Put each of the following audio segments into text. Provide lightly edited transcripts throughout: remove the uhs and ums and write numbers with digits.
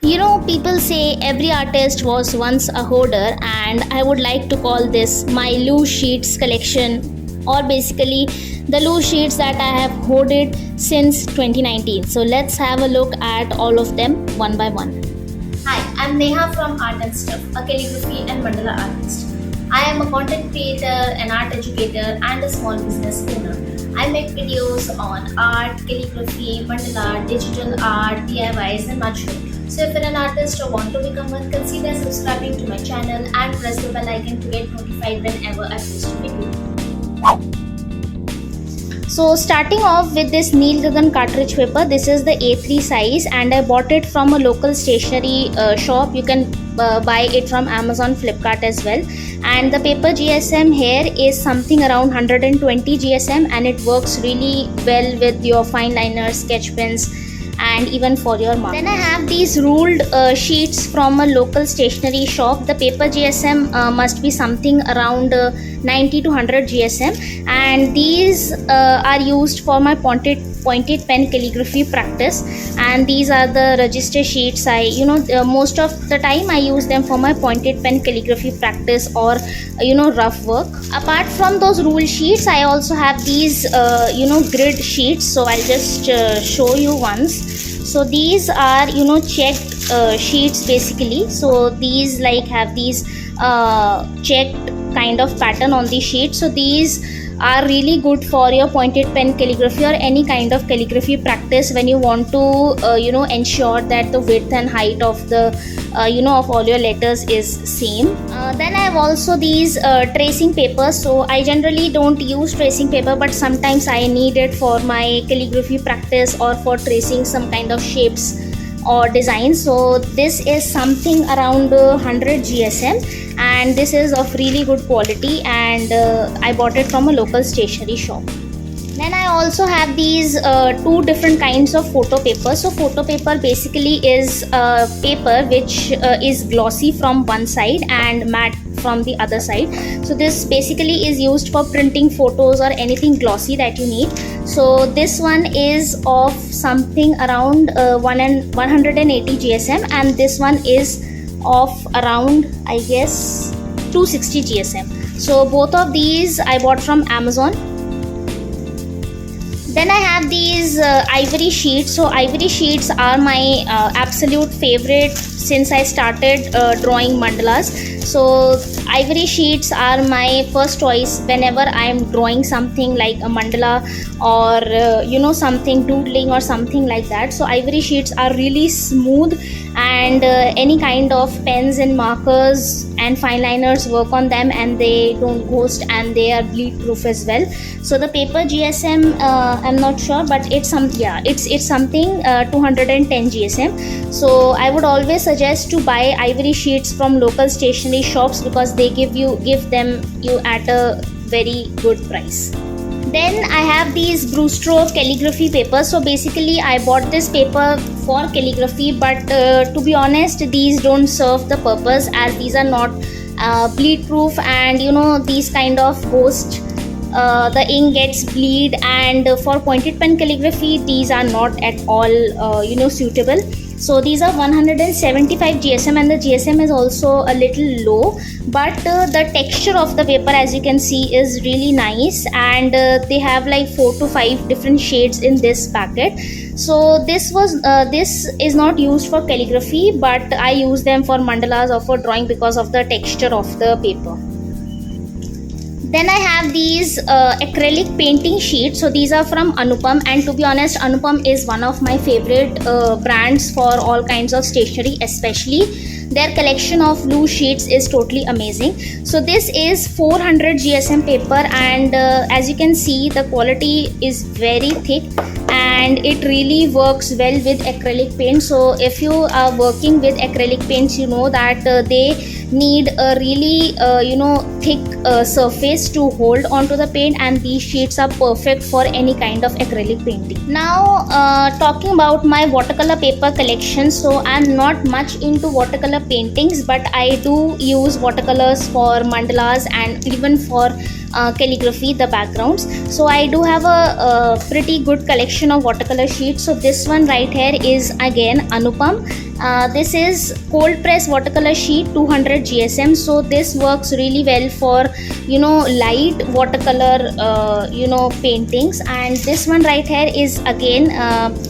People say every artist was once a hoarder, and I would like to call this my loose sheets collection, or basically the loose sheets that I have hoarded since 2019. So let's have a look at all of them one by one. Hi, I'm Neha from Art and Stuff, a calligraphy and mandala artist. I am a content creator, an art educator, and a small business owner. I make videos on art, calligraphy, mandala, digital art, DIYs, and much more. So if you're an artist or want to become one, consider subscribing to my channel and press the bell icon to get notified whenever I post a video. So starting off with this Neil Gagan cartridge paper, this is the A3 size and I bought it from a local stationery shop. You can buy it from Amazon, Flipkart as well. And the paper GSM here is something around 120 GSM, and it works really well with your fine liners, sketch pens, and even for your mark. Then I have these ruled sheets from a local stationery shop. The paper GSM must be something around 90 to 100 GSM, and these are used for my pointed pen calligraphy practice. And these are the register sheets. Most of the time I use them for my pointed pen calligraphy practice or rough work. Apart from those rule sheets, I also have these grid sheets. So I'll just show you once. So these are checked sheets basically. So these have these checked kind of pattern on the sheet. So these are really good for your pointed pen calligraphy or any kind of calligraphy practice when you want to ensure that the width and height of the of all your letters is same. Then I have also these tracing papers. So I generally don't use tracing paper, but sometimes I need it for my calligraphy practice or for tracing some kind of shapes or designs. So this is something around 100 GSM, and this is of really good quality, and I bought it from a local stationery shop. Then I also have these two different kinds of photo paper. So photo paper basically is paper which is glossy from one side and matte from the other side. So this basically is used for printing photos or anything glossy that you need. So this one is of something around 180 GSM, and this one is of around, I guess, 260 GSM. So both of these I bought from Amazon. Then I have these ivory sheets. So ivory sheets are my absolute favorite since I started drawing mandalas. So ivory sheets are my first choice whenever I am drawing something like a mandala or something doodling or something like that. So ivory sheets are really smooth, and any kind of pens and markers and fine liners work on them, and they don't ghost, and they are bleed proof as well. So the paper GSM, I'm not sure, but it's something 210 GSM. So I would always suggest to buy ivory sheets from local stationery shops because they give them at a very good price. Then I have these Brewstroke calligraphy papers. So basically I bought this paper for calligraphy, but to be honest, these don't serve the purpose, as these are not bleed proof, and these kind of ghost, the ink gets bleed, and for pointed pen calligraphy these are not at all suitable. So these are 175 GSM, and the GSM is also a little low, but the texture of the paper, as you can see, is really nice, and they have like 4 to 5 different shades in this packet. So this is not used for calligraphy, but I use them for mandalas or for drawing because of the texture of the paper. Then I have these acrylic painting sheets. So these are from Anupam, and to be honest, Anupam is one of my favorite brands for all kinds of stationery, especially their collection of loose sheets is totally amazing. So this is 400 GSM paper, and as you can see, the quality is very thick and it really works well with acrylic paint. So if you are working with acrylic paints, you know that they need a really thick surface to hold onto the paint, and these sheets are perfect for any kind of acrylic painting. Now talking about my watercolor paper collection. So I'm not much into watercolor paintings, but I do use watercolors for mandalas and even for calligraphy, the backgrounds. So I do have a pretty good collection of watercolor sheets. So this one right here is again Anupam, This is cold press watercolor sheet 200 GSM. So this works really well for light watercolor paintings. And this one right here is again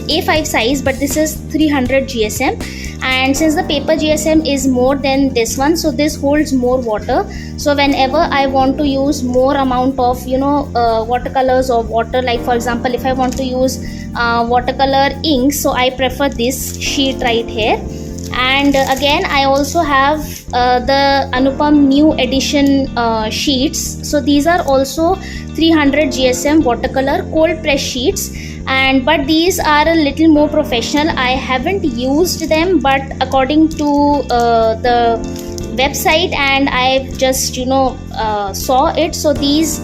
A5 size, but this is 300 GSM. And since the paper GSM is more than this one, so this holds more water. So whenever I want to use more amount of watercolors or water, like for example if I want to use watercolor ink, so I prefer this sheet right here. And again I also have the Anupam new edition sheets. So these are also 300 GSM watercolor cold press sheets, and but these are a little more professional. I haven't used them, but according to the website and I just saw it, so these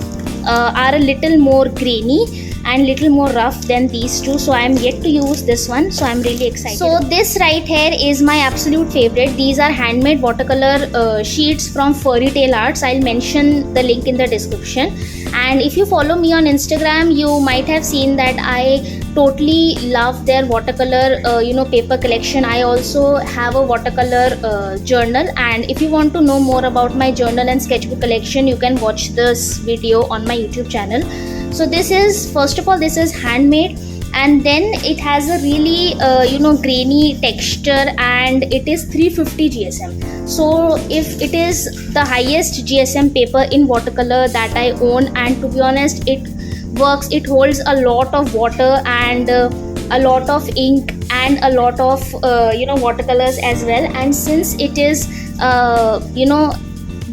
are a little more grainy and little more rough than these two. So I am yet to use this one, so I'm really excited. So this right here is my absolute favorite. These are handmade watercolor sheets from Furry Arts. I'll mention the link in the description. And if you follow me on Instagram, you might have seen that I totally love their watercolor paper collection. I also have a watercolor journal, and if you want to know more about my journal and sketchbook collection, you can watch this video on my YouTube channel. So this is, first of all, this is handmade, and then it has a really grainy texture, and it is 350 GSM. So if it is the highest GSM paper in watercolor that I own, and to be honest, it works, it holds a lot of water and a lot of ink and a lot of watercolors as well. And since it is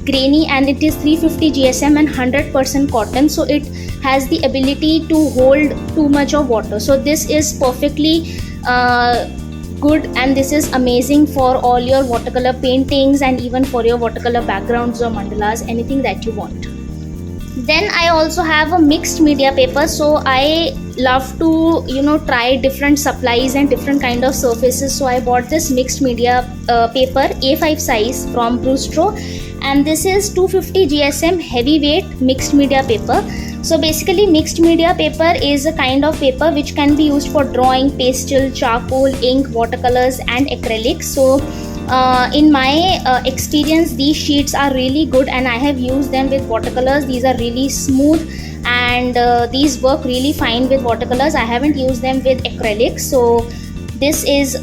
grainy and it is 350 GSM and 100% cotton, so it has the ability to hold too much of water. So this is perfectly good, and this is amazing for all your watercolor paintings and even for your watercolor backgrounds or mandalas, anything that you want. Then I also have a mixed media paper. So I love to try different supplies and different kind of surfaces. So I bought this mixed media paper A5 size from Brustro, and this is 250 GSM heavyweight mixed media paper. So basically mixed media paper is a kind of paper which can be used for drawing, pastel, charcoal, ink, watercolors and acrylic. So in my experience, these sheets are really good, and I have used them with watercolors. These are really smooth, and these work really fine with watercolors. I haven't used them with acrylics. So this is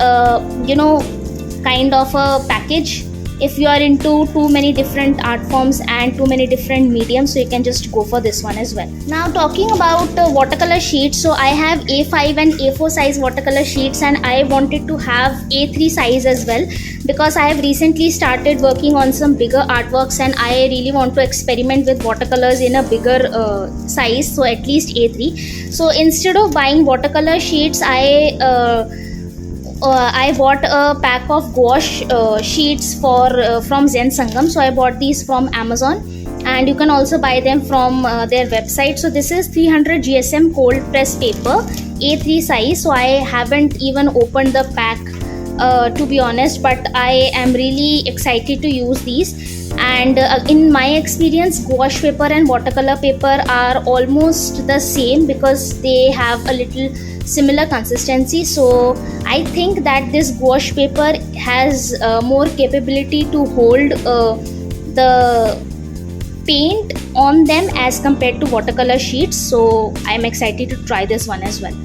kind of a package if you are into too many different art forms and too many different mediums, so you can just go for this one as well. Now talking about watercolor sheets, so I have A5 and A4 size watercolor sheets, and I wanted to have A3 size as well, because I have recently started working on some bigger artworks and I really want to experiment with watercolors in a bigger size, so at least A3. So instead of buying watercolor sheets, I bought a pack of gouache sheets from Zen Sangam. So I bought these from Amazon, and you can also buy them from their website. So this is 300 GSM cold press paper, A3 size. So I haven't even opened the pack to be honest, but I am really excited to use these. And in my experience, gouache paper and watercolor paper are almost the same because they have a little similar consistency. So I think that this gouache paper has more capability to hold the paint on them as compared to watercolor sheets. So I'm excited to try this one as well.